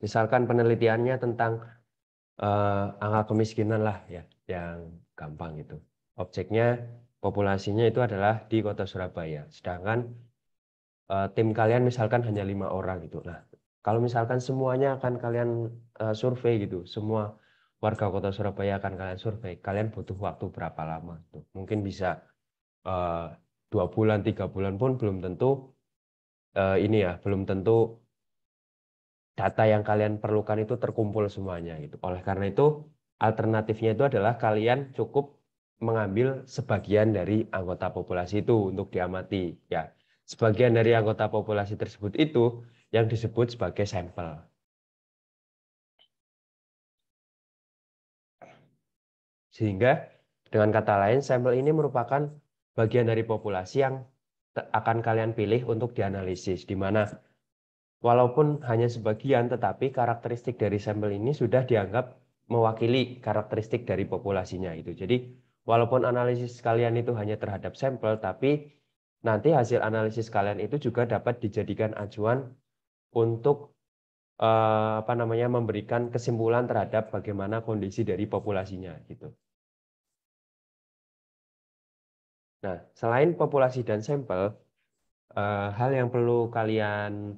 Misalkan penelitiannya tentang angka kemiskinan lah ya, yang gampang itu. Objeknya populasinya itu adalah di Kota Surabaya. Sedangkan tim kalian misalkan hanya 5 orang gitu. Nah, kalau misalkan semuanya akan kalian survei gitu, semua warga Kota Surabaya akan kalian survei, kalian butuh waktu berapa lama? Tuh, mungkin bisa eh, 2 bulan, 3 bulan pun belum tentu ini ya, belum tentu data yang kalian perlukan itu terkumpul semuanya gitu. Oleh karena itu, alternatifnya itu adalah kalian cukup mengambil sebagian dari anggota populasi itu untuk diamati. Ya, sebagian dari anggota populasi tersebut itu yang disebut sebagai sampel. Sehingga dengan kata lain, sampel ini merupakan bagian dari populasi yang akan kalian pilih untuk dianalisis, di mana walaupun hanya sebagian, tetapi karakteristik dari sampel ini sudah dianggap mewakili karakteristik dari populasinya itu. Jadi, walaupun analisis kalian itu hanya terhadap sampel, tapi nanti hasil analisis kalian itu juga dapat dijadikan acuan untuk apa namanya memberikan kesimpulan terhadap bagaimana kondisi dari populasinya gitu. Nah, selain populasi dan sampel, hal yang perlu kalian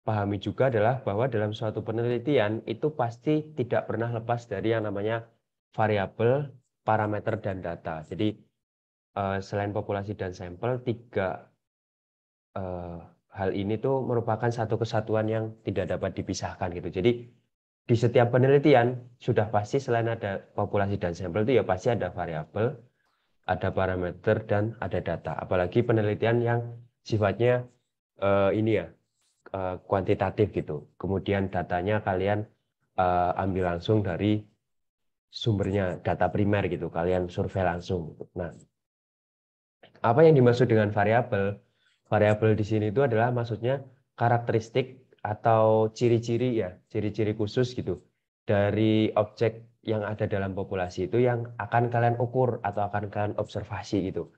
pahami juga adalah bahwa dalam suatu penelitian itu pasti tidak pernah lepas dari yang namanya variabel, parameter, dan data. Jadi selain populasi dan sampel, tiga eh, hal ini tuh merupakan satu kesatuan yang tidak dapat dipisahkan gitu. Jadi di setiap penelitian sudah pasti selain ada populasi dan sampel itu ya pasti ada variabel, ada parameter, dan ada data. Apalagi penelitian yang sifatnya ini ya kuantitatif gitu. Kemudian datanya kalian ambil langsung dari sumbernya data primer gitu. Kalian survei langsung gitu. Nah, apa yang dimaksud dengan variabel? Variabel di sini itu adalah maksudnya karakteristik atau ciri-ciri ya, ciri-ciri khusus gitu dari objek yang ada dalam populasi itu yang akan kalian ukur atau akan kalian observasi gitu.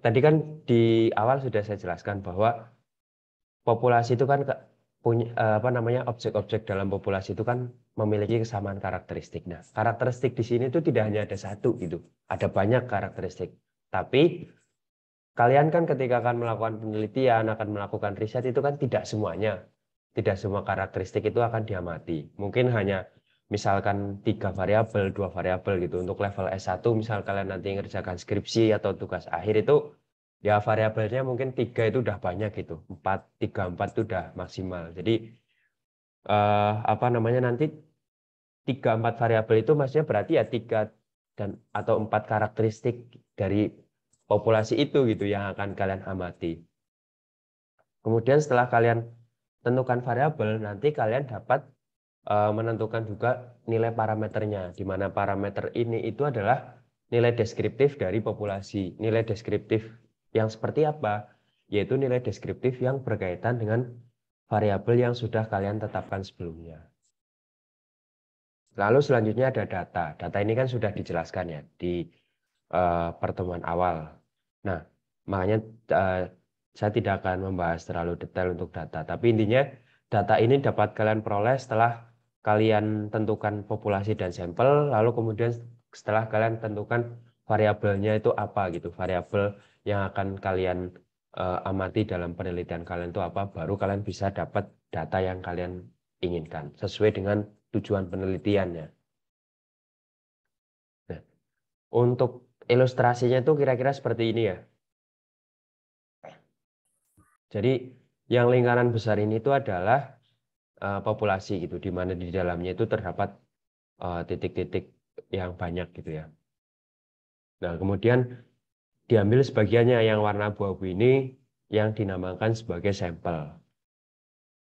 Tadi kan di awal sudah saya jelaskan bahwa populasi itu kan punya apa namanya objek-objek dalam populasi itu kan memiliki kesamaan karakteristik. Nah, karakteristik di sini itu tidak hanya ada satu gitu, ada banyak karakteristik. Tapi kalian kan ketika akan melakukan penelitian, akan melakukan riset itu kan tidak semuanya, tidak semua karakteristik itu akan diamati. Mungkin hanya misalkan 3 variabel, 2 variabel gitu. Untuk level S1 misal kalian nanti ngerjakan skripsi atau tugas akhir itu ya variabelnya mungkin 3 itu udah banyak gitu. 4, 3, 4 itu udah maksimal. Jadi apa namanya nanti 3, 4 variabel itu maksudnya berarti ya 3 dan atau 4 karakteristik dari populasi itu gitu yang akan kalian amati. Kemudian setelah kalian tentukan variabel, nanti kalian dapat menentukan juga nilai parameternya, di mana parameter ini itu adalah nilai deskriptif dari populasi. Nilai deskriptif yang seperti apa? Yaitu nilai deskriptif yang berkaitan dengan variabel yang sudah kalian tetapkan sebelumnya. Lalu selanjutnya ada data. Data ini kan sudah dijelaskan ya di pertemuan awal. Nah, makanya eh, saya tidak akan membahas terlalu detail untuk data. Tapi intinya data ini dapat kalian peroleh setelah kalian tentukan populasi dan sampel, lalu kemudian setelah kalian tentukan variabelnya itu apa gitu. Variabel yang akan kalian amati dalam penelitian kalian itu apa, baru kalian bisa dapat data yang kalian inginkan sesuai dengan tujuan penelitiannya. Nah, untuk ilustrasinya itu kira-kira seperti ini ya. Jadi yang lingkaran besar ini itu adalah populasi gitu, di mana di dalamnya itu terdapat titik-titik yang banyak gitu ya. Nah, kemudian diambil sebagiannya yang warna abu-abu ini yang dinamakan sebagai sampel.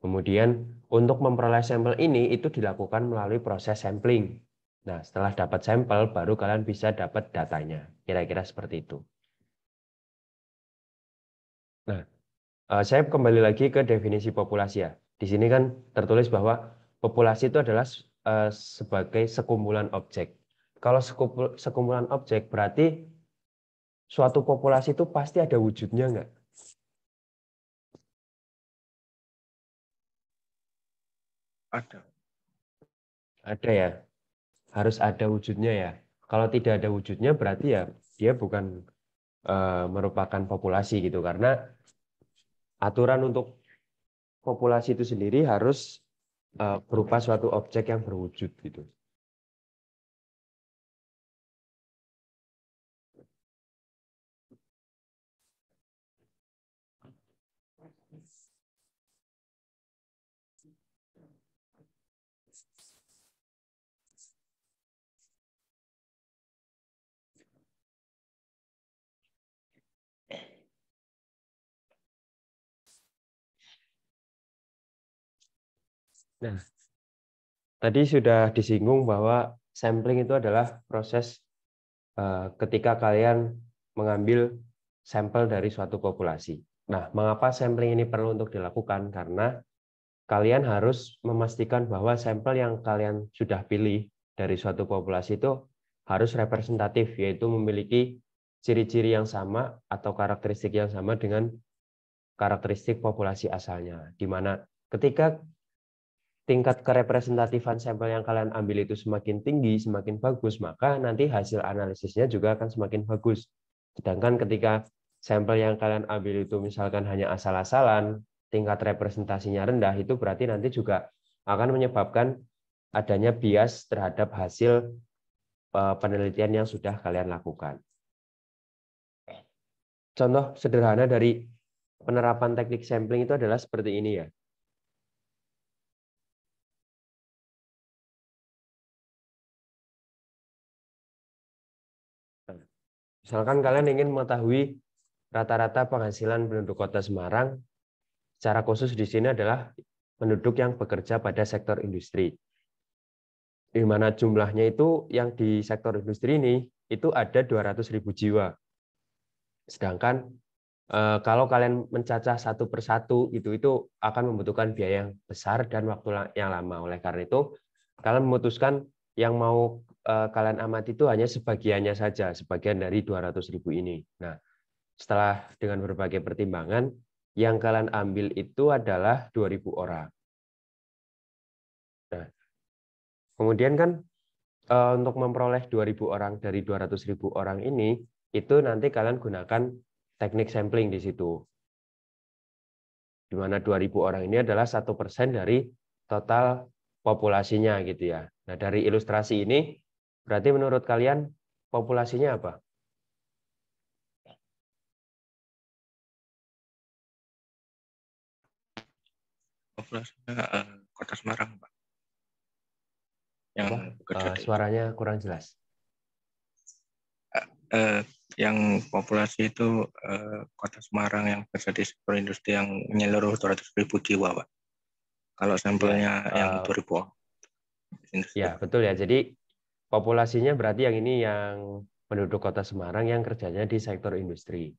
Kemudian untuk memperoleh sampel ini itu dilakukan melalui proses sampling. Nah, setelah dapat sampel baru kalian bisa dapat datanya. Kira-kira seperti itu. Nah, saya kembali lagi ke definisi populasi ya. Di sini kan tertulis bahwa populasi itu adalah sebagai sekumpulan objek. Kalau sekumpulan objek berarti suatu populasi itu pasti ada wujudnya nggak? Ada. Ada ya, harus ada wujudnya ya. Kalau tidak ada wujudnya berarti ya dia bukan merupakan populasi gitu, karena aturan untuk populasi itu sendiri harus berupa suatu objek yang berwujud gitu. Nah, tadi sudah disinggung bahwa sampling itu adalah proses ketika kalian mengambil sampel dari suatu populasi. Nah, mengapa sampling ini perlu untuk dilakukan? Karena kalian harus memastikan bahwa sampel yang kalian sudah pilih dari suatu populasi itu harus representatif, yaitu memiliki ciri-ciri yang sama atau karakteristik yang sama dengan karakteristik populasi asalnya. Di mana ketika tingkat kerepresentatifan sampel yang kalian ambil itu semakin tinggi, semakin bagus, maka nanti hasil analisisnya juga akan semakin bagus. Sedangkan ketika sampel yang kalian ambil itu misalkan hanya asal-asalan, tingkat representasinya rendah, itu berarti nanti juga akan menyebabkan adanya bias terhadap hasil penelitian yang sudah kalian lakukan. Contoh sederhana dari penerapan teknik sampling itu adalah seperti ini ya. Misalkan kalian ingin mengetahui rata-rata penghasilan penduduk Kota Semarang, secara khusus di sini adalah penduduk yang bekerja pada sektor industri. Di mana jumlahnya itu yang di sektor industri ini itu ada 200.000 jiwa. Sedangkan kalau kalian mencacah satu persatu itu akan membutuhkan biaya yang besar dan waktu yang lama. Oleh karena itu, kalian memutuskan yang mau kalian amati itu hanya sebagiannya saja, sebagian dari 200.000 ini. Nah, setelah dengan berbagai pertimbangan, yang kalian ambil itu adalah 2.000 orang. Nah, kemudian kan untuk memperoleh 2.000 orang dari 200.000 orang ini, itu nanti kalian gunakan teknik sampling di situ. Di mana 2.000 orang ini adalah 1% dari total populasinya gitu ya. Nah, dari ilustrasi ini, berarti menurut kalian populasinya apa? Populasinya Kota Semarang, Pak. Yang Apa? bekerja di Suaranya kurang jelas. yang populasi itu Kota Semarang yang bekerja di sektor industri yang menyeluruh 200.000 jiwa, Pak. Kalau sampelnya Ya, yang 2.000 orang. ya betul ya. Jadi populasinya berarti yang ini yang penduduk Kota Semarang yang kerjanya di sektor industri.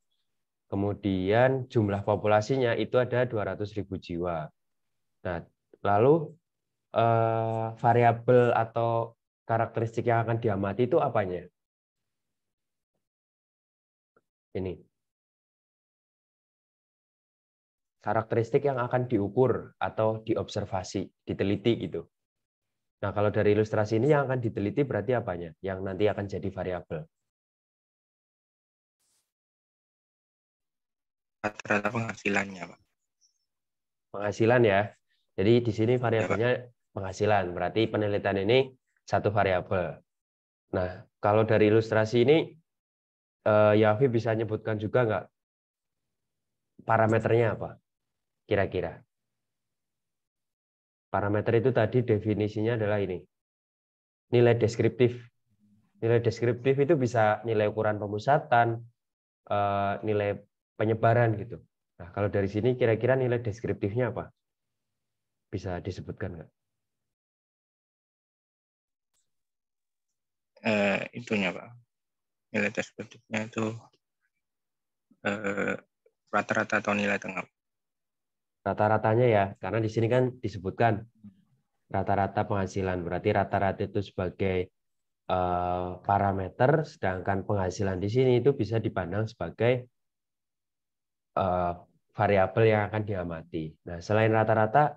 Kemudian jumlah populasinya itu ada 200.000 jiwa. Nah, lalu variabel atau karakteristik yang akan diamati itu apanya? Ini. Karakteristik yang akan diukur atau diobservasi, diteliti gitu. Nah, kalau dari ilustrasi ini yang akan diteliti berarti apanya? Yang nanti akan jadi variabel. Rata-rata penghasilannya, Pak. Penghasilan ya. Jadi di sini Ya, Pak. variabelnya penghasilan. Berarti penelitian ini satu variabel. Nah, kalau dari ilustrasi ini, Yafi bisa nyebutkan juga nggak parameternya apa? Kira-kira. Parameter itu tadi definisinya adalah ini. Nilai deskriptif. Nilai deskriptif itu bisa nilai ukuran pemusatan, nilai penyebaran gitu. Nah, kalau dari sini kira-kira nilai deskriptifnya apa? Bisa disebutkan nggak? Itunya, Pak. Nilai deskriptifnya itu rata-rata atau nilai tengah. Rata-ratanya ya, karena di sini kan disebutkan rata-rata penghasilan. Berarti rata-rata itu sebagai parameter, sedangkan penghasilan di sini itu bisa dipandang sebagai variabel yang akan diamati. Nah, selain rata-rata,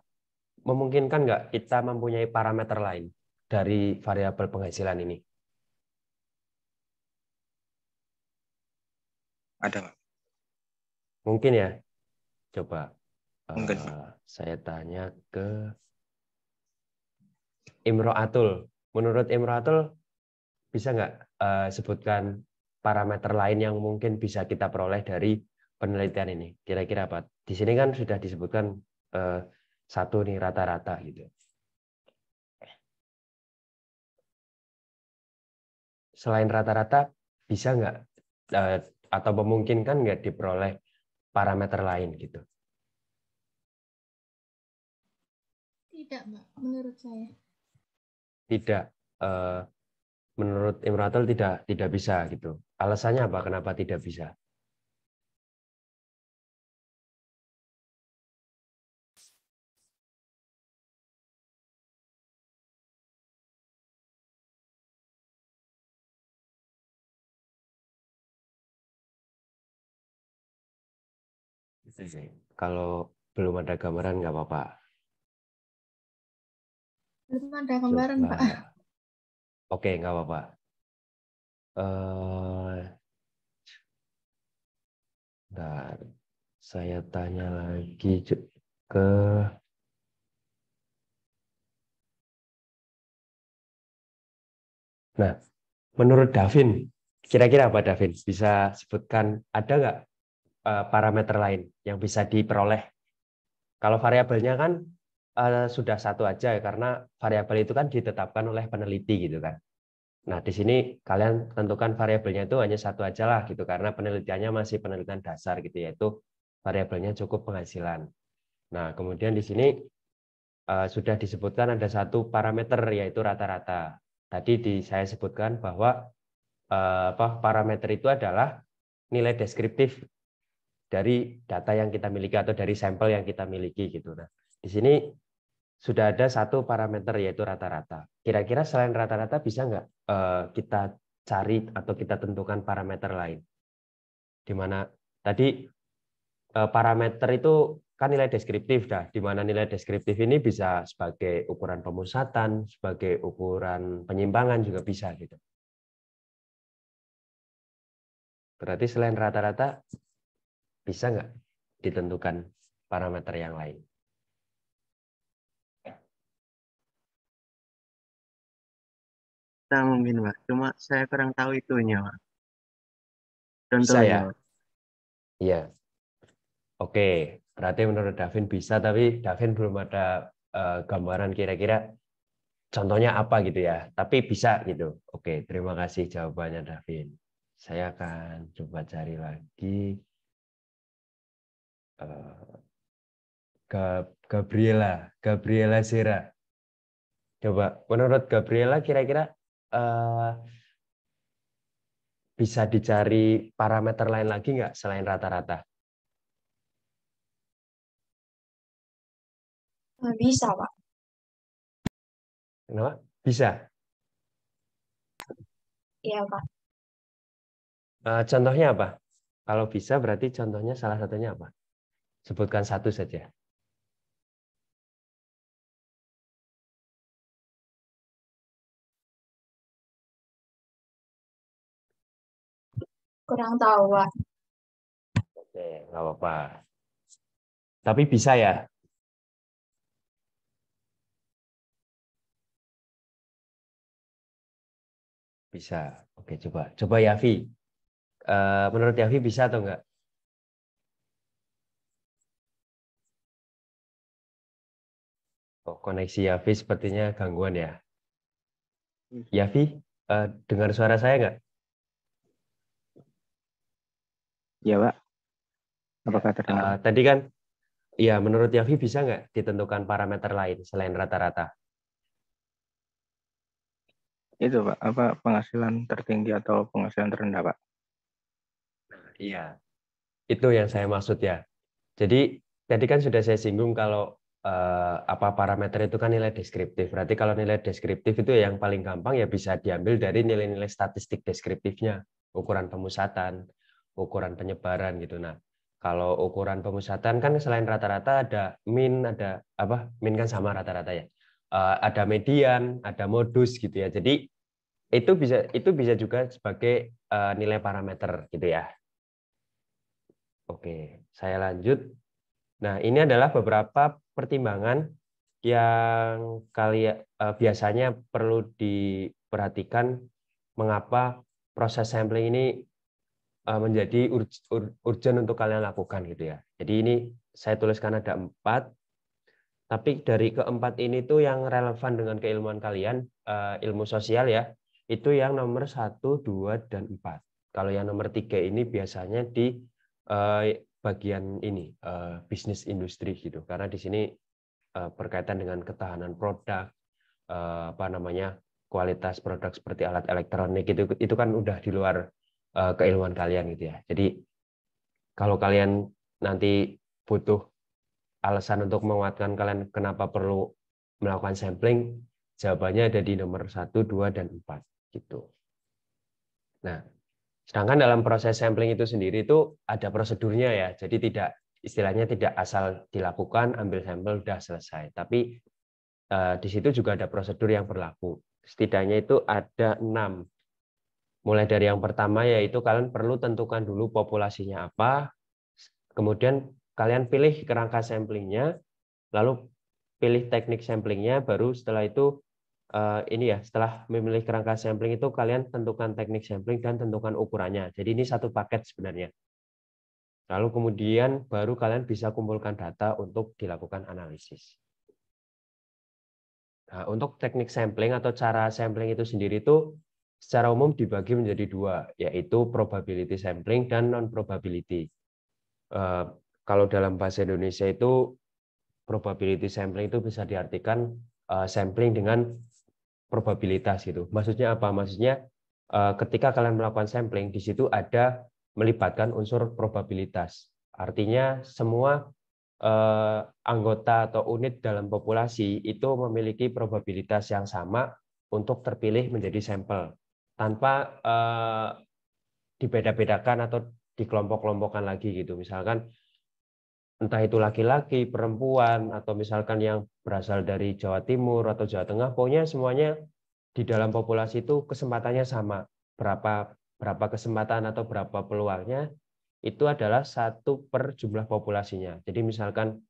memungkinkan nggak kita mempunyai parameter lain dari variabel penghasilan ini? Ada, Pak. Mungkin ya. Coba Mungkin, Pak. saya tanya ke Imro'atul. Menurut Imro'atul, bisa nggak sebutkan parameter lain yang mungkin bisa kita peroleh dari penelitian ini? Kira-kira apa? Di sini kan sudah disebutkan satu nih rata-rata gitu. Selain rata-rata, bisa nggak atau memungkinkan nggak diperoleh parameter lain gitu? Tidak, Mbak, menurut saya. Tidak. Menurut Imratul tidak bisa gitu. Alasannya apa? Kenapa tidak bisa? Kalau belum ada gambaran nggak apa-apa. Belum ada gambaran, Coba. Pak. Oke, nggak apa-apa. Bentar. Saya tanya lagi ke Nah, menurut Davin, kira-kira apa Davin? Bisa sebutkan ada nggak parameter lain yang bisa diperoleh? Kalau variabelnya kan sudah satu aja ya, karena variabel itu kan ditetapkan oleh peneliti gitu kan. Nah, di sini kalian tentukan variabelnya itu hanya satu aja lah gitu, karena penelitiannya masih penelitian dasar gitu, yaitu variabelnya cukup penghasilan. Nah, kemudian di sini sudah disebutkan ada satu parameter yaitu rata-rata. Tadi saya sebutkan bahwa parameter itu adalah nilai deskriptif dari data yang kita miliki atau dari sampel yang kita miliki gitu. Nah, di sini sudah ada satu parameter yaitu rata-rata. Kira-kira selain rata-rata bisa nggak kita cari atau kita tentukan parameter lain? Di mana tadi parameter itu kan nilai deskriptif dah, di mana nilai deskriptif ini bisa sebagai ukuran pemusatan, sebagai ukuran penyimpangan juga bisa gitu. Berarti selain rata-rata bisa nggak ditentukan parameter yang lain? Nah, mungkin, Pak. Cuma saya kurang tahu itunya, Pak. Bisa Contohnya, ya? Pak. Iya. Oke, berarti menurut Davin bisa, tapi Davin belum ada gambaran kira-kira contohnya apa gitu ya. Tapi bisa gitu. Oke, terima kasih jawabannya Davin. Saya akan coba cari lagi Gabriela Zera. Coba menurut Gabriela kira-kira bisa dicari parameter lain lagi nggak selain rata-rata? Bisa, Pak. Kenapa? Bisa. Iya, Pak. Contohnya apa? Kalau bisa berarti contohnya salah satunya apa? Sebutkan satu saja. Kurang tahu, Pak. Oke, nggak apa-apa. Tapi bisa ya? Bisa. Oke, coba. Coba Yavi. Menurut Yavi bisa atau enggak? Oh, koneksi Yavi sepertinya gangguan ya. Yavi, dengar suara saya nggak? Ya, Pak. Apakah terdengar? Tadi kan, ya menurut Yavi bisa nggak ditentukan parameter lain selain rata-rata? Itu, Pak. Apa penghasilan tertinggi atau penghasilan terendah, Pak? Iya, itu yang saya maksud ya. Jadi tadi kan sudah saya singgung kalau apa parameter itu kan nilai deskriptif. Berarti kalau nilai deskriptif itu yang paling gampang ya bisa diambil dari nilai-nilai statistik deskriptifnya, ukuran pemusatan, ukuran penyebaran gitu. Nah, Kalau ukuran pemusatan kan selain rata-rata ada min, ada apa? Min kan sama rata-rata ya. Ada median, ada modus gitu ya. Jadi itu bisa juga sebagai nilai parameter gitu ya. Oke, saya lanjut. Nah, ini adalah beberapa pertimbangan yang biasanya perlu diperhatikan mengapa proses sampling ini menjadi urgent untuk kalian lakukan gitu ya. Jadi ini saya tuliskan ada 4, tapi dari keempat ini tuh yang relevan dengan keilmuan kalian, ilmu sosial ya, itu yang nomor 1, 2, dan 4. Kalau yang nomor 3 ini biasanya di bagian ini, bisnis industri gitu, karena di sini berkaitan dengan ketahanan produk, kualitas produk seperti alat elektronik itu kan udah di luar keilmuan kalian gitu ya. Jadi kalau kalian nanti butuh alasan untuk menguatkan kalian kenapa perlu melakukan sampling, jawabannya ada di nomor 1, 2, dan 4 gitu. Nah, sedangkan dalam proses sampling itu sendiri itu ada prosedurnya ya. Jadi istilahnya tidak asal dilakukan, ambil sampel udah selesai. Tapi di situ juga ada prosedur yang berlaku. Setidaknya itu ada 6. Mulai dari yang pertama yaitu kalian perlu tentukan dulu populasinya apa, kemudian kalian pilih kerangka samplingnya, lalu pilih teknik samplingnya, baru setelah itu setelah memilih kerangka sampling itu kalian tentukan teknik sampling dan tentukan ukurannya. Jadi ini satu paket sebenarnya. Lalu kemudian baru kalian bisa kumpulkan data untuk dilakukan analisis. Nah, untuk teknik sampling atau cara sampling itu sendiri itu secara umum dibagi menjadi 2, yaitu probability sampling dan non-probability. Kalau dalam bahasa Indonesia itu probability sampling itu bisa diartikan sampling dengan probabilitas gitu. Maksudnya apa? Maksudnya ketika kalian melakukan sampling, di situ ada melibatkan unsur probabilitas. Artinya semua anggota atau unit dalam populasi itu memiliki probabilitas yang sama untuk terpilih menjadi sampel tanpa dibeda-bedakan atau dikelompok-kelompokkan lagi gitu. Misalkan entah itu laki-laki, perempuan, atau misalkan yang berasal dari Jawa Timur atau Jawa Tengah, pokoknya semuanya di dalam populasi itu kesempatannya sama. Berapa kesempatan atau berapa peluangnya itu adalah 1 per jumlah populasinya. Jadi misalkan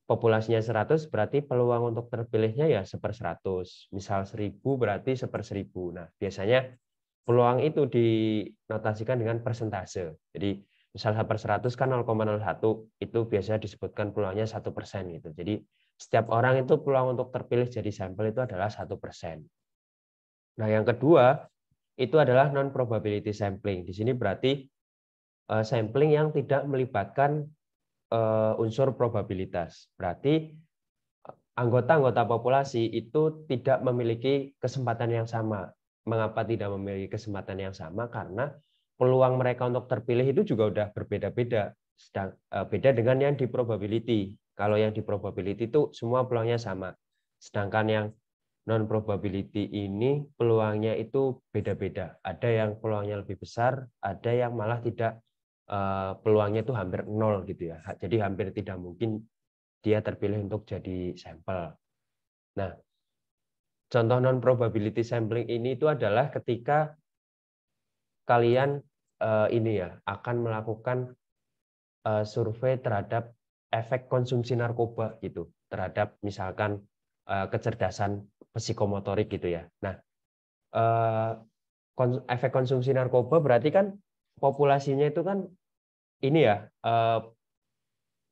populasinya 100 berarti peluang untuk terpilihnya ya 1/100. Misal 1000 berarti 1/1000. Nah, biasanya peluang itu dinotasikan dengan persentase. Jadi misal 1/100 kan 0,01, itu biasanya disebutkan peluangnya 1% gitu. Jadi setiap orang itu peluang untuk terpilih jadi sampel itu adalah 1%. Nah, yang kedua itu adalah non-probability sampling. Di sini berarti sampling yang tidak melibatkan unsur probabilitas. Berarti anggota-anggota populasi itu tidak memiliki kesempatan yang sama. Mengapa tidak memiliki kesempatan yang sama? Karena peluang mereka untuk terpilih itu juga udah berbeda-beda. Beda dengan yang di probability. Kalau yang di probability itu semua peluangnya sama. Sedangkan yang non-probability ini peluangnya itu beda-beda. Ada yang peluangnya lebih besar, ada yang malah tidak, peluangnya itu hampir 0 gitu ya. Jadi hampir tidak mungkin dia terpilih untuk jadi sampel. Nah, contoh non-probability sampling ini itu adalah ketika kalian akan melakukan survei terhadap efek konsumsi narkoba gitu, terhadap misalkan kecerdasan psikomotorik gitu ya. Nah, efek konsumsi narkoba berarti kan populasinya itu kan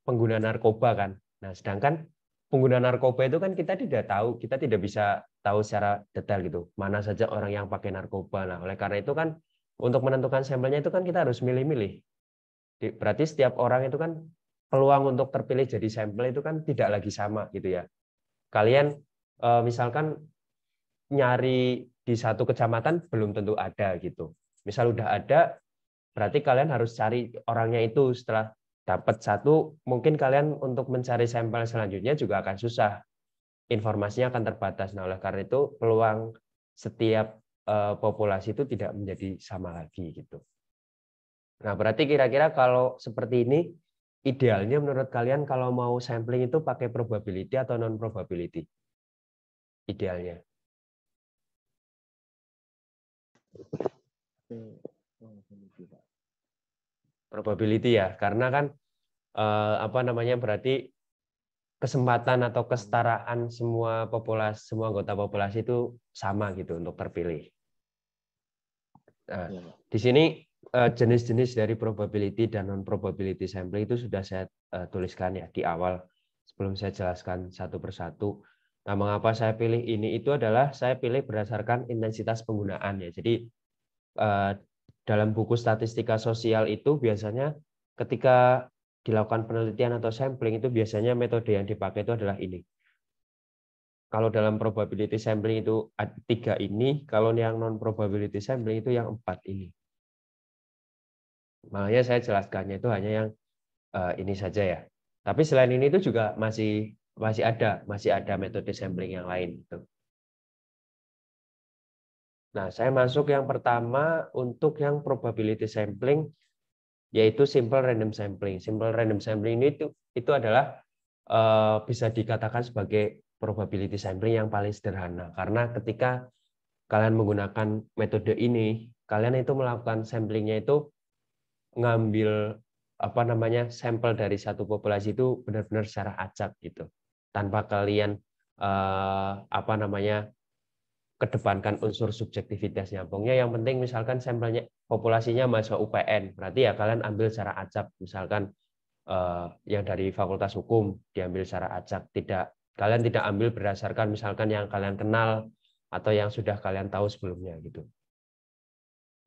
pengguna narkoba kan. Nah, sedangkan pengguna narkoba itu kan kita tidak bisa tahu secara detail gitu, mana saja orang yang pakai narkoba. Nah, oleh karena itu kan untuk menentukan sampelnya itu kan kita harus milih-milih. Berarti setiap orang itu kan peluang untuk terpilih jadi sampel itu kan tidak lagi sama gitu ya. Kalian misalkan nyari di satu kecamatan belum tentu ada gitu. Misal udah ada, berarti kalian harus cari orangnya itu. Setelah dapat satu, mungkin kalian untuk mencari sampel selanjutnya juga akan susah. Informasinya akan terbatas. Nah, oleh karena itu peluang setiap populasi itu tidak menjadi sama lagi gitu. Nah, berarti kira-kira kalau seperti ini idealnya menurut kalian kalau mau sampling itu pakai probability atau non probability? Idealnya. Probability ya, karena kan apa namanya, berarti kesempatan atau kesetaraan semua populasi, semua anggota populasi itu sama gitu untuk terpilih. Nah, di sini jenis-jenis dari probability dan non probability sampling itu sudah saya tuliskan ya di awal sebelum saya jelaskan satu persatu. Nah, mengapa saya pilih ini? Itu adalah saya pilih berdasarkan intensitas penggunaan ya. Jadi dalam buku statistika sosial itu biasanya ketika dilakukan penelitian atau sampling itu biasanya metode yang dipakai itu adalah ini. Kalau dalam probability sampling itu 3 ini, kalau yang non probability sampling itu yang 4 ini. Makanya saya jelaskannya itu hanya yang ini saja ya. Tapi selain ini itu juga masih ada metode sampling yang lain gitu. Nah, saya masuk yang pertama untuk yang probability sampling, yaitu simple random sampling. Simple random sampling ini itu adalah bisa dikatakan sebagai probability sampling yang paling sederhana, karena ketika kalian menggunakan metode ini, kalian itu melakukan samplingnya itu ngambil apa namanya, sampel dari satu populasi itu benar-benar secara acak gitu, tanpa kalian apa namanya, kedepankan unsur subjektivitasnya. Pokoknya yang penting misalkan sampelnya populasinya mahasiswa UPN, berarti ya kalian ambil secara acak. Misalkan yang dari Fakultas Hukum diambil secara acak, kalian tidak ambil berdasarkan misalkan yang kalian kenal atau yang sudah kalian tahu sebelumnya gitu.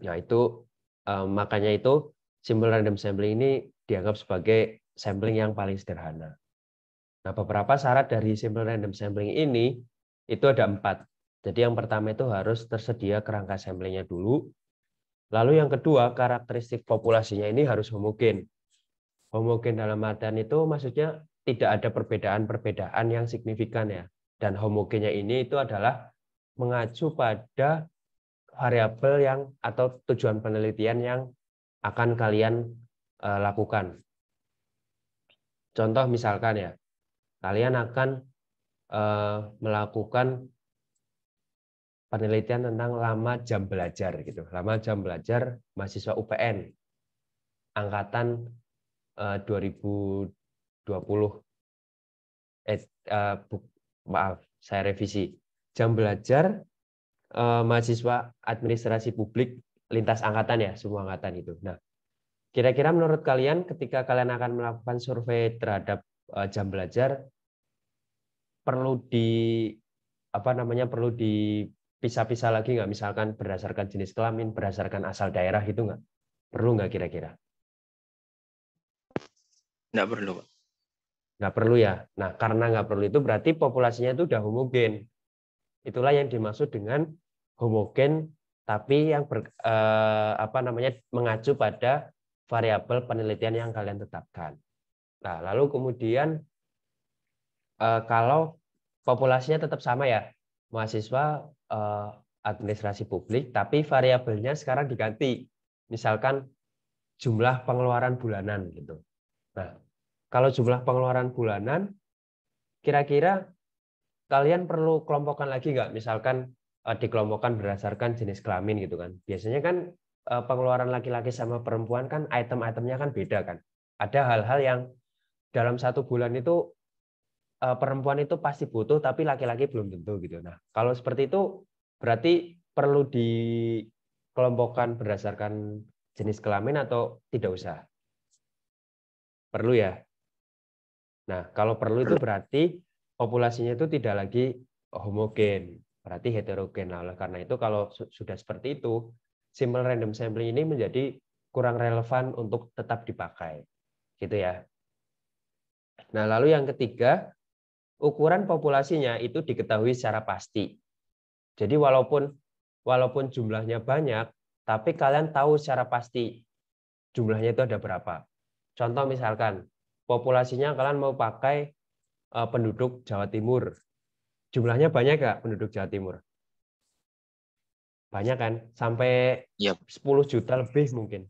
Nah, itu makanya itu simple random sampling ini dianggap sebagai sampling yang paling sederhana. Nah, beberapa syarat dari simple random sampling ini itu ada 4. Jadi yang pertama itu harus tersedia kerangka samplingnya dulu. Lalu yang kedua, karakteristik populasinya ini harus homogen. Homogen dalam artian itu maksudnya tidak ada perbedaan-perbedaan yang signifikan ya. Dan homogennya ini itu adalah mengacu pada variabel yang atau tujuan penelitian yang akan kalian lakukan. Contoh misalkan ya, kalian akan melakukan penelitian tentang lama jam belajar gitu. Lama jam belajar mahasiswa UPN angkatan 2020. Maaf, saya revisi. Jam belajar mahasiswa administrasi publik lintas angkatan ya, semua angkatan itu. Nah, kira-kira menurut kalian ketika kalian akan melakukan survei terhadap jam belajar, perlu dipisah-pisah lagi nggak? Misalkan berdasarkan jenis kelamin, berdasarkan asal daerah gitu nggak? Perlu nggak kira-kira? Nggak perlu, Pak. Nggak perlu ya. Nah, karena nggak perlu itu berarti populasinya itu udah homogen. Itulah yang dimaksud dengan homogen, tapi yang mengacu pada variabel penelitian yang kalian tetapkan. Nah, lalu kemudian kalau populasinya tetap sama ya, mahasiswa administrasi publik, tapi variabelnya sekarang diganti, misalkan jumlah pengeluaran bulanan gitu. Nah, kalau jumlah pengeluaran bulanan, kira-kira kalian perlu kelompokkan lagi nggak? Misalkan dikelompokkan berdasarkan jenis kelamin gitu kan. Biasanya kan pengeluaran laki-laki sama perempuan kan item-itemnya kan beda kan. Ada hal-hal yang dalam satu bulan itu perempuan itu pasti butuh, tapi laki-laki belum tentu gitu. Nah, kalau seperti itu berarti perlu dikelompokkan berdasarkan jenis kelamin atau tidak usah? Perlu ya. Nah, kalau perlu itu berarti populasinya itu tidak lagi homogen, berarti heterogen. Nah, oleh karena itu kalau sudah seperti itu, simple random sampling ini menjadi kurang relevan untuk tetap dipakai. Gitu ya. Nah, lalu yang ketiga, ukuran populasinya itu diketahui secara pasti. Jadi walaupun jumlahnya banyak, tapi kalian tahu secara pasti jumlahnya itu ada berapa. Contoh misalkan, populasinya kalian mau pakai penduduk Jawa Timur. Jumlahnya banyak nggak penduduk Jawa Timur? Banyak kan? Sampai 10 juta lebih mungkin.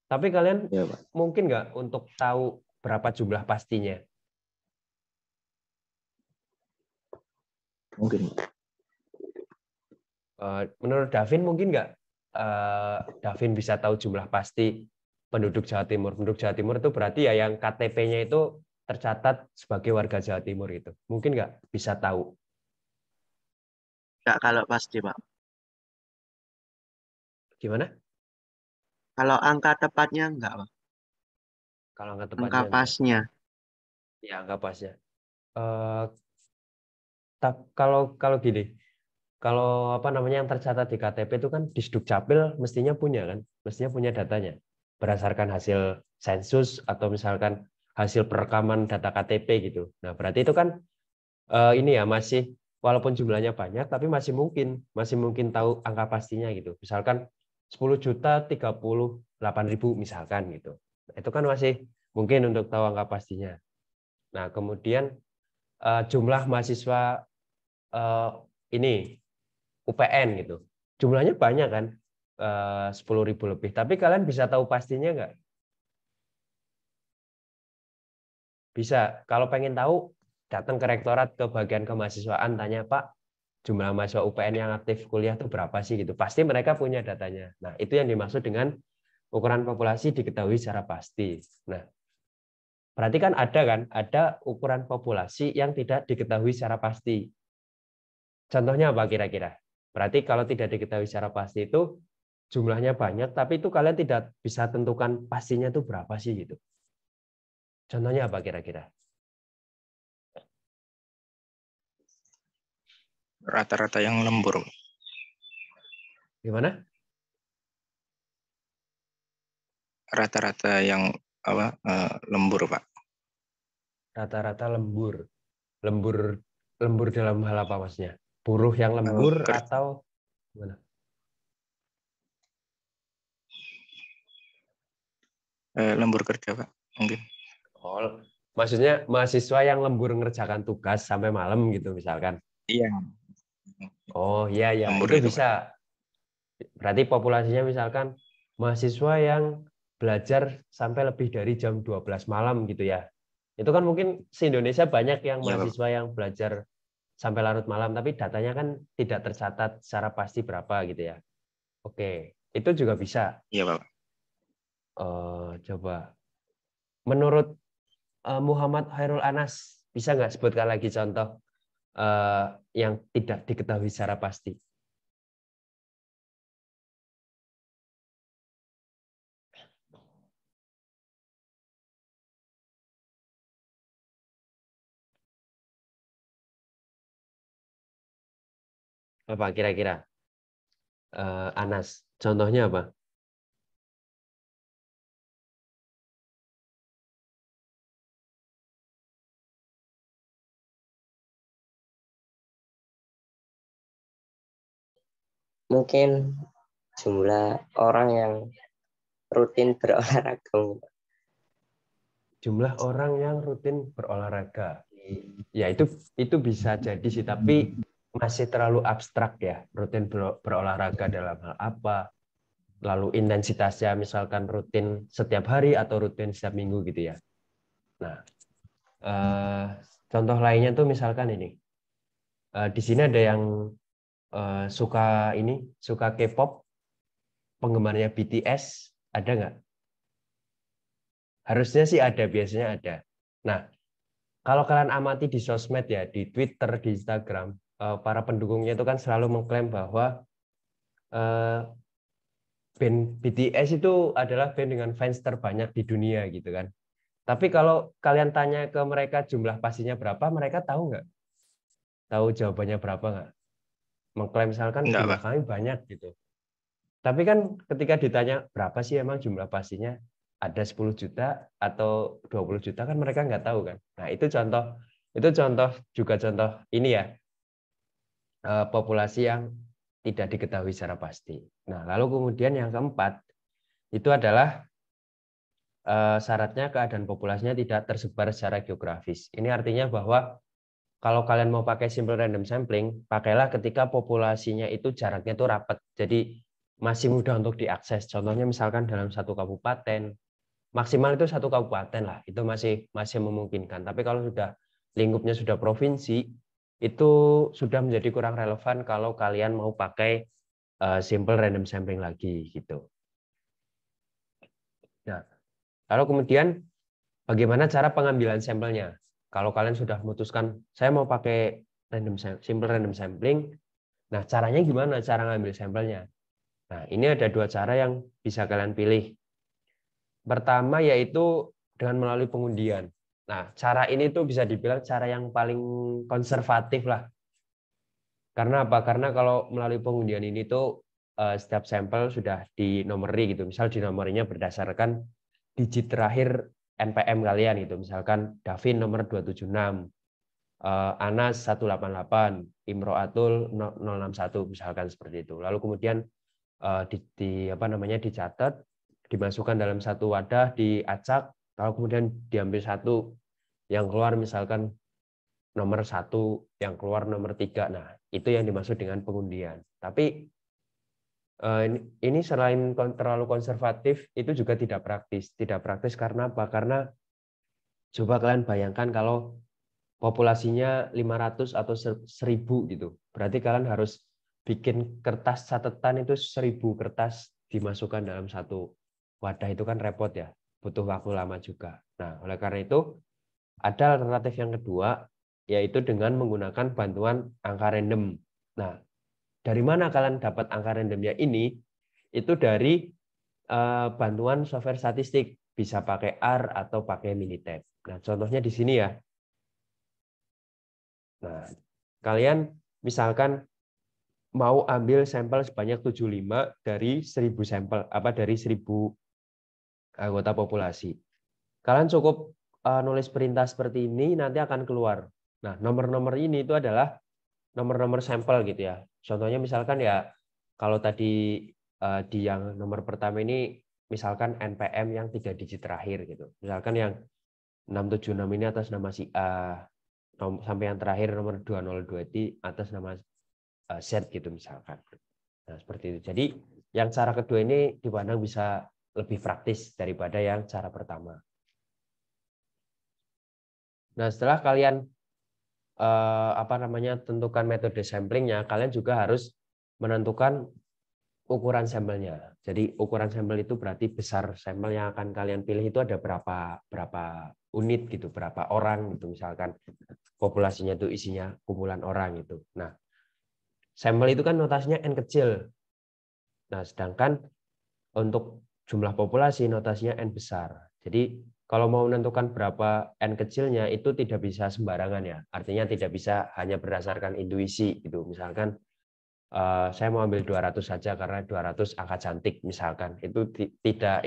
Tapi kalian Ya, Pak. mungkin nggak untuk tahu berapa jumlah pastinya? Mungkin, Pak. Menurut Davin mungkin nggak Davin bisa tahu jumlah pasti penduduk Jawa Timur? Penduduk Jawa Timur itu berarti ya yang KTP-nya itu tercatat sebagai warga Jawa Timur itu. Mungkin nggak bisa tahu? Nggak kalau pasti, Pak. Gimana? Kalau angka tepatnya nggak, Pak. Kalau angka Angka tepatnya enggak. pasnya. Ya, angka pasnya. Eh, kalau gini, kalau apa namanya yang tercatat di KTP itu kan Disdukcapil mestinya punya kan, mestinya punya datanya berdasarkan hasil sensus atau misalkan hasil perekaman data KTP gitu. Nah, berarti itu kan ini ya masih walaupun jumlahnya banyak tapi masih mungkin tahu angka pastinya gitu. Misalkan 10.038.000 misalkan gitu. Nah, itu kan masih mungkin untuk tahu angka pastinya. Nah, kemudian jumlah mahasiswa ini UPN gitu. Jumlahnya banyak kan, 10.000 lebih. Tapi kalian bisa tahu pastinya nggak? Bisa. Kalau pengen tahu, datang ke rektorat ke bagian kemahasiswaan, tanya Pak, jumlah mahasiswa UPN yang aktif kuliah itu berapa sih gitu. Pasti mereka punya datanya. Nah, itu yang dimaksud dengan ukuran populasi diketahui secara pasti. Nah, berarti kan ada ukuran populasi yang tidak diketahui secara pasti. Contohnya apa kira-kira? Berarti kalau tidak diketahui secara pasti itu jumlahnya banyak, tapi itu kalian tidak bisa tentukan pastinya itu berapa sih gitu. Contohnya apa kira-kira? Rata-rata yang lembur. Gimana? Rata-rata yang lembur, Pak. Rata-rata lembur. Lembur dalam hal apa maksudnya? Buruh yang lembur atau gimana? Lembur kerja, Pak. Mungkin. Oh, maksudnya mahasiswa yang lembur ngerjakan tugas sampai malam gitu misalkan. Iya. Oh iya ya, Lembur itu itu, Pak. bisa. Berarti populasinya misalkan mahasiswa yang belajar sampai lebih dari jam 12 malam gitu ya. Itu kan mungkin se-Indonesia banyak yang Iya, Pak. mahasiswa yang belajar sampai larut malam, tapi datanya kan tidak tercatat secara pasti berapa gitu ya. Oke, itu juga bisa. Iya, Pak. Coba. Menurut Muhammad Khairul Anas, bisa nggak sebutkan lagi contoh yang tidak diketahui secara pasti? Apa kira-kira? Anas, contohnya apa? Mungkin jumlah orang yang rutin berolahraga. Jumlah orang yang rutin berolahraga. Ya itu bisa jadi sih, tapi masih terlalu abstrak ya. Rutin berolahraga dalam hal apa? Lalu intensitasnya misalkan rutin setiap hari atau rutin setiap minggu gitu ya. Nah, contoh lainnya tuh misalkan ini. Di sini ada yang suka K-pop, penggemarnya BTS, ada nggak? Harusnya sih ada, biasanya ada. Nah, kalau kalian amati di sosmed ya, di Twitter, di Instagram, para pendukungnya itu kan selalu mengklaim bahwa band BTS itu adalah band dengan fans terbanyak di dunia gitu kan. Tapi kalau kalian tanya ke mereka jumlah pastinya berapa, mereka tahu nggak? Tahu jawabannya berapa nggak? Mengklaim misalkan Enggak, jumlah Pak. kami banyak gitu. Tapi kan ketika ditanya berapa sih emang jumlah pastinya, ada 10 juta atau 20 juta kan mereka nggak tahu kan. Nah, itu juga contoh ini ya, populasi yang tidak diketahui secara pasti. Nah, lalu kemudian yang keempat itu adalah syaratnya keadaan populasinya tidak tersebar secara geografis. Ini artinya bahwa kalau kalian mau pakai simple random sampling, pakailah ketika populasinya itu jaraknya itu rapat. Jadi masih mudah untuk diakses. Contohnya misalkan dalam satu kabupaten, maksimal itu satu kabupaten lah, itu masih memungkinkan. Tapi kalau sudah lingkupnya sudah provinsi, itu sudah menjadi kurang relevan kalau kalian mau pakai simple random sampling lagi gitu. Nah, lalu kemudian bagaimana cara pengambilan sampelnya? Kalau kalian sudah memutuskan saya mau pakai simple random sampling, nah caranya gimana cara ngambil sampelnya? Nah, ini ada dua cara yang bisa kalian pilih. Pertama yaitu dengan melalui pengundian. Nah, cara ini tuh bisa dibilang cara yang paling konservatif lah. Karena apa? Karena kalau melalui pengundian ini tuh setiap sampel sudah dinomori gitu. Misal dinomorinya berdasarkan digit terakhir NPM kalian gitu. Misalkan Davin nomor 276, Anas 188, Imroatul 061 misalkan seperti itu. Lalu kemudian dicatat, dimasukkan dalam satu wadah, diacak, lalu kemudian diambil satu, yang keluar misalkan nomor 1, yang keluar nomor 3. Nah, itu yang dimaksud dengan pengundian. Tapi ini selain terlalu konservatif, itu juga tidak praktis. Tidak praktis karena apa? Karena coba kalian bayangkan kalau populasinya 500 atau 1000 gitu. Berarti kalian harus bikin kertas catatan itu 1000 kertas dimasukkan dalam satu wadah, itu kan repot ya, butuh waktu lama juga. Nah, oleh karena itu ada alternatif yang kedua, yaitu dengan menggunakan bantuan angka random. Nah, dari mana kalian dapat angka randomnya ini? Itu dari bantuan software statistik, bisa pakai R atau pakai Minitab. Nah, contohnya di sini ya. Nah, kalian misalkan mau ambil sampel sebanyak 75 dari 1000 sampel, dari 1000 anggota populasi. Kalian cukup nulis perintah seperti ini, nanti akan keluar. Nah, nomor-nomor ini itu adalah nomor-nomor sampel gitu ya. Contohnya misalkan ya, kalau tadi di yang nomor pertama ini, misalkan NPM yang 3 digit terakhir gitu. Misalkan yang 676 ini atas nama si A, sampai yang terakhir nomor 202 di atas nama Z gitu misalkan. Nah, seperti itu. Jadi yang cara kedua ini dipandang bisa lebih praktis daripada yang cara pertama. Nah, setelah kalian tentukan metode samplingnya, kalian juga harus menentukan ukuran sampelnya. Jadi ukuran sampel itu berarti besar sampel yang akan kalian pilih itu ada berapa unit gitu, berapa orang gitu, misalkan populasinya itu isinya kumpulan orang gitu. Nah, sampel itu kan notasinya N kecil. Nah, sedangkan untuk jumlah populasi notasinya N besar. Jadi kalau mau menentukan berapa N kecilnya itu tidak bisa sembarangan ya. Artinya tidak bisa hanya berdasarkan intuisi gitu. Misalkan saya mau ambil 200 saja karena 200 angka cantik misalkan. Itu tidak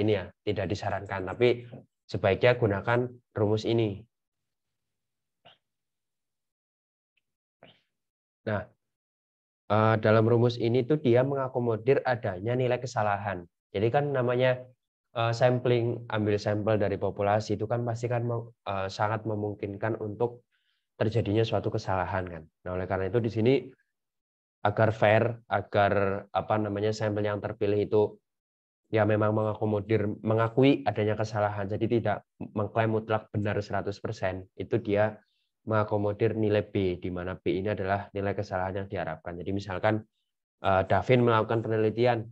disarankan, tapi sebaiknya gunakan rumus ini. Nah, dalam rumus ini tuh dia mengakomodir adanya nilai kesalahan. Jadi kan namanya sampling, ambil sampel dari populasi itu kan pasti kan sangat memungkinkan untuk terjadinya suatu kesalahan kan. Nah, oleh karena itu di sini agar fair, agar sampel yang terpilih itu ya memang mengakui adanya kesalahan, jadi tidak mengklaim mutlak benar 100%, itu dia mengakomodir nilai B, di mana B ini adalah nilai kesalahan yang diharapkan. Jadi misalkan Davin melakukan penelitian,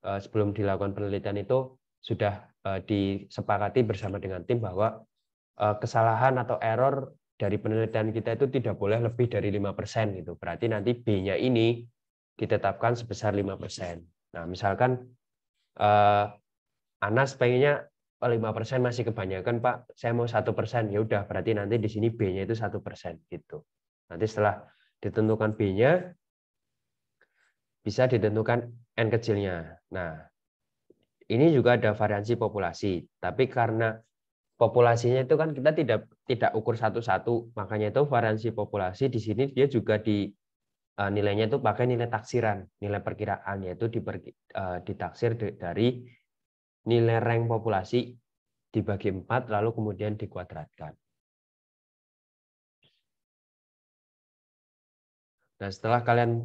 sebelum dilakukan penelitian itu sudah disepakati bersama dengan tim bahwa kesalahan atau error dari penelitian kita itu tidak boleh lebih dari 5% gitu. Berarti nanti B-nya ini ditetapkan sebesar 5%. Nah, misalkan Anas pengennya 5% masih kebanyakan, Pak. Saya mau 1%. Ya udah, berarti nanti di sini B-nya itu 1% gitu. Nanti setelah ditentukan B-nya, bisa ditentukan N kecilnya. Nah, ini juga ada variansi populasi. Tapi karena populasinya itu kan kita tidak ukur satu-satu, makanya itu variansi populasi di sini dia juga nilainya itu pakai nilai taksiran, nilai perkiraan, yaitu ditaksir dari nilai rank populasi dibagi 4 lalu kemudian dikuadratkan. Nah, setelah kalian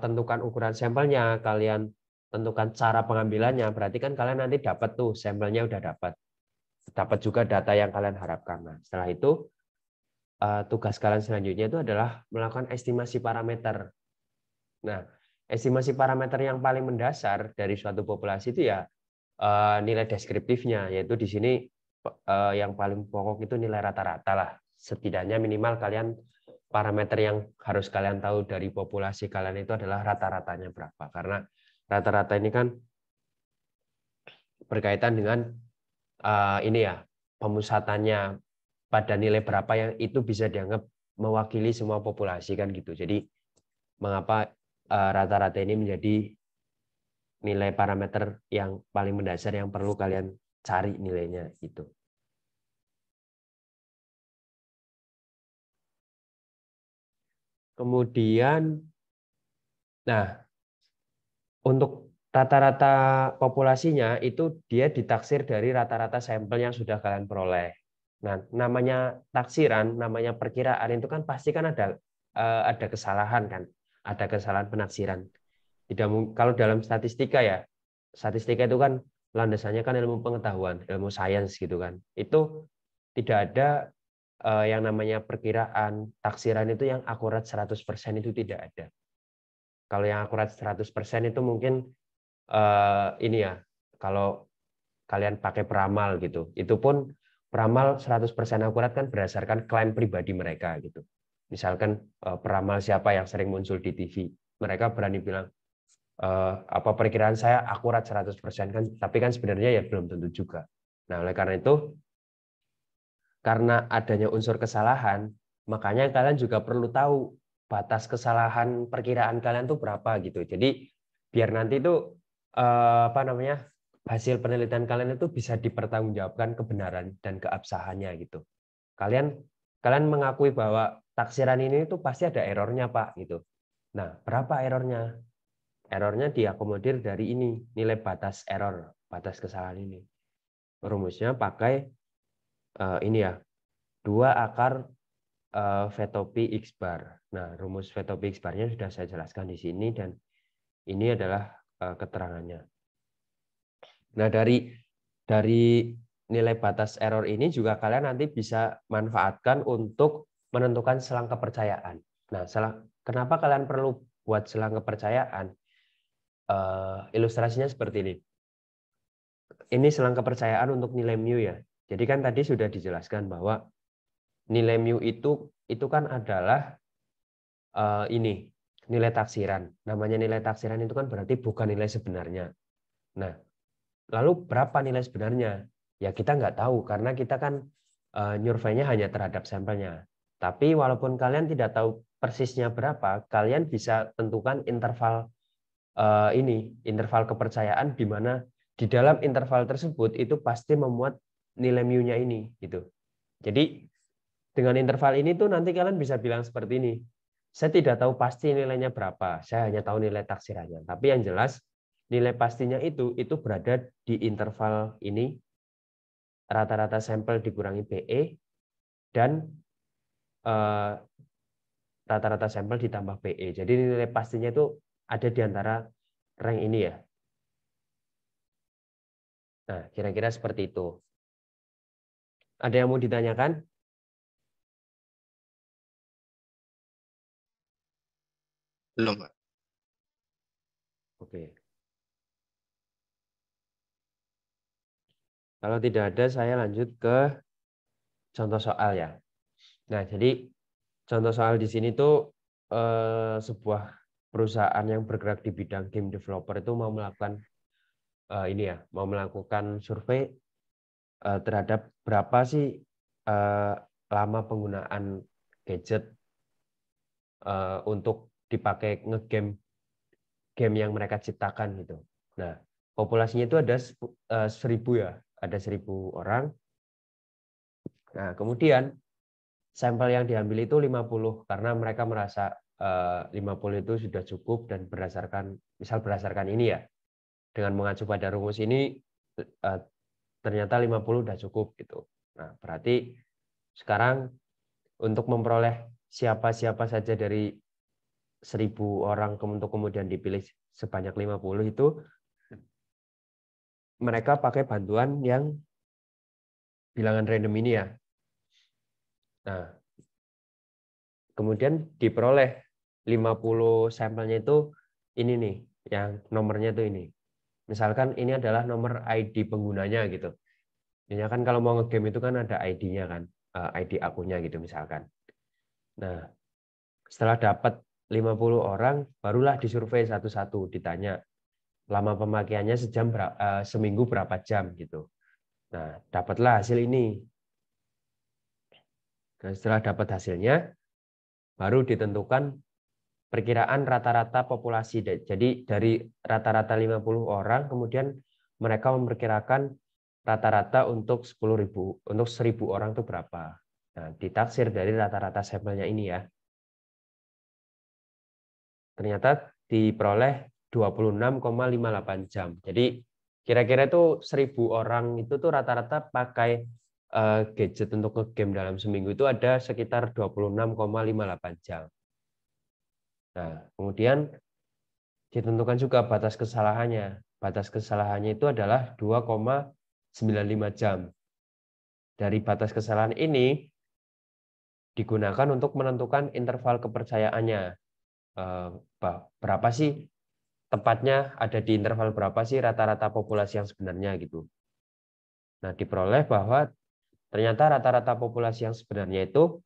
tentukan ukuran sampelnya, kalian tentukan cara pengambilannya, berarti kan kalian nanti dapat tuh sampelnya udah dapat juga data yang kalian harapkan. Nah, setelah itu tugas kalian selanjutnya itu adalah melakukan estimasi parameter. Nah, estimasi parameter yang paling mendasar dari suatu populasi itu ya nilai deskriptifnya, yaitu di sini yang paling pokok itu nilai rata-rata lah. Setidaknya minimal kalian parameter yang harus kalian tahu dari populasi kalian itu adalah rata-ratanya berapa. Karena rata-rata ini kan berkaitan dengan ini ya, pemusatannya pada nilai berapa yang itu bisa dianggap mewakili semua populasi kan gitu. Jadi mengapa rata-rata ini menjadi nilai parameter yang paling mendasar yang perlu kalian cari nilainya gitu. Kemudian, nah untuk rata-rata populasinya itu dia ditaksir dari rata-rata sampel yang sudah kalian peroleh. Nah, namanya taksiran, namanya perkiraan itu kan pasti kan ada kesalahan kan, ada kesalahan penaksiran. Kalau dalam statistika ya, statistika itu kan landasannya kan ilmu pengetahuan, ilmu sains gitu kan. Itu tidak ada yang namanya perkiraan, taksiran itu yang akurat 100% itu tidak ada. Kalau yang akurat 100% itu mungkin ini ya, kalau kalian pakai peramal gitu. Itu pun peramal 100% akurat kan berdasarkan klaim pribadi mereka gitu. Misalkan peramal siapa yang sering muncul di TV, mereka berani bilang apa perkiraan saya akurat 100% kan, tapi kan sebenarnya ya belum tentu juga. Nah, oleh karena itu karena adanya unsur kesalahan, makanya kalian juga perlu tahu batas kesalahan perkiraan kalian tuh berapa gitu. Jadi biar nanti itu apa namanya hasil penelitian kalian itu bisa dipertanggungjawabkan kebenaran dan keabsahannya gitu. Kalian mengakui bahwa taksiran ini itu pasti ada errornya Pak gitu. Nah, berapa errornya? Errornya diakomodir dari ini, nilai batas error, batas kesalahan ini. Rumusnya pakai ini ya, 2 akar VTOP X bar. Nah, rumus VTOP X barnya sudah saya jelaskan di sini dan ini adalah keterangannya. Nah, dari nilai batas error ini juga kalian nanti bisa manfaatkan untuk menentukan selang kepercayaan. Nah, kenapa kalian perlu buat selang kepercayaan? Ilustrasinya seperti ini. Ini selang kepercayaan untuk nilai mu ya. Jadi kan tadi sudah dijelaskan bahwa nilai mu itu kan adalah ini nilai taksiran. Namanya nilai taksiran itu kan berarti bukan nilai sebenarnya. Nah, lalu berapa nilai sebenarnya? Ya kita nggak tahu karena kita kan nyurveinya hanya terhadap sampelnya. Tapi walaupun kalian tidak tahu persisnya berapa, kalian bisa tentukan interval interval kepercayaan di mana di dalam interval tersebut itu pasti memuat nilai mu-nya ini gitu. Jadi dengan interval ini tuh nanti kalian bisa bilang seperti ini. Saya tidak tahu pasti nilainya berapa, saya hanya tahu nilai taksirannya. Tapi yang jelas nilai pastinya itu berada di interval ini, rata-rata sampel dikurangi PE dan rata-rata sampel ditambah PE. Jadi nilai pastinya itu ada di antara rank ini ya. Nah, kira-kira seperti itu. Ada yang mau ditanyakan? Belum, Pak. Oke. Kalau tidak ada, saya lanjut ke contoh soal ya. Nah, jadi contoh soal di sini tuh sebuah perusahaan yang bergerak di bidang game developer itu mau melakukan ini ya, mau melakukan survei terhadap berapa sih lama penggunaan gadget untuk dipakai ngegame game yang mereka ciptakan gitu. Nah, populasinya itu ada 1000 ya, ada 1000 orang. Nah, kemudian sampel yang diambil itu 50 karena mereka merasa 50 itu sudah cukup dan berdasarkan ini ya. Dengan mengacu pada rumus ini ternyata 50 sudah cukup gitu. Nah, berarti sekarang untuk memperoleh siapa-siapa saja dari 1000 orang untuk kemudian dipilih sebanyak 50 itu mereka pakai bantuan yang bilangan random ini ya. Nah, kemudian diperoleh 50 sampelnya itu ini nih, yang nomornya itu ini. Misalkan ini adalah nomor ID penggunanya gitu. Ini kan kalau mau ngegame itu kan ada ID-nya kan, ID akunnya gitu misalkan. Nah, setelah dapat 50 orang, barulah disurvei satu-satu, ditanya lama pemakaiannya seminggu berapa jam gitu. Nah, dapatlah hasil ini. Nah, setelah dapat hasilnya, baru ditentukan perkiraan rata-rata populasi. Jadi dari rata-rata 50 orang, kemudian mereka memperkirakan rata-rata untuk 10.000, untuk 1.000 orang itu berapa. Nah, ditaksir dari rata-rata sampelnya ini ya. Ternyata diperoleh 26,58 jam. Jadi kira-kira itu 1.000 orang itu tuh rata-rata pakai gadget untuk nge-game dalam seminggu itu ada sekitar 26,58 jam. Nah, kemudian ditentukan juga batas kesalahannya. Batas kesalahannya itu adalah 2,95 jam. Dari batas kesalahan ini digunakan untuk menentukan interval kepercayaannya. Berapa sih tepatnya ada di interval berapa sih rata-rata populasi yang sebenarnya gitu. Nah, diperoleh bahwa ternyata rata-rata populasi yang sebenarnya itu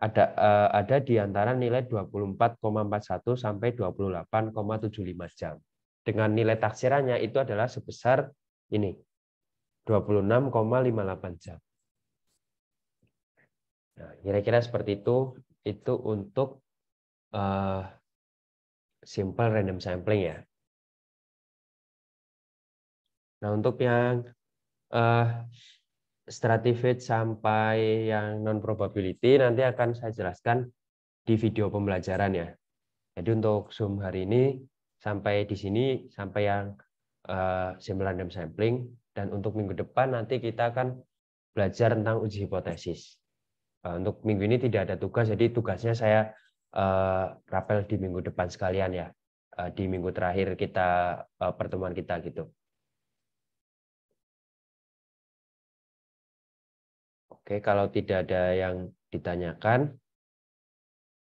ada di antara nilai 24,41 sampai 28,75 jam. Dengan nilai taksirannya itu adalah sebesar ini 26,58 jam. Nah, kira-kira seperti itu untuk simple random sampling ya. Nah, untuk yang stratified sampai yang non probability nanti akan saya jelaskan di video pembelajaran ya. Jadi untuk Zoom hari ini sampai di sini, sampai yang simple random sampling, dan untuk minggu depan nanti kita akan belajar tentang uji hipotesis. Untuk minggu ini tidak ada tugas, jadi tugasnya saya rapel di minggu depan sekalian ya, di minggu terakhir kita pertemuan kita gitu. Oke, kalau tidak ada yang ditanyakan,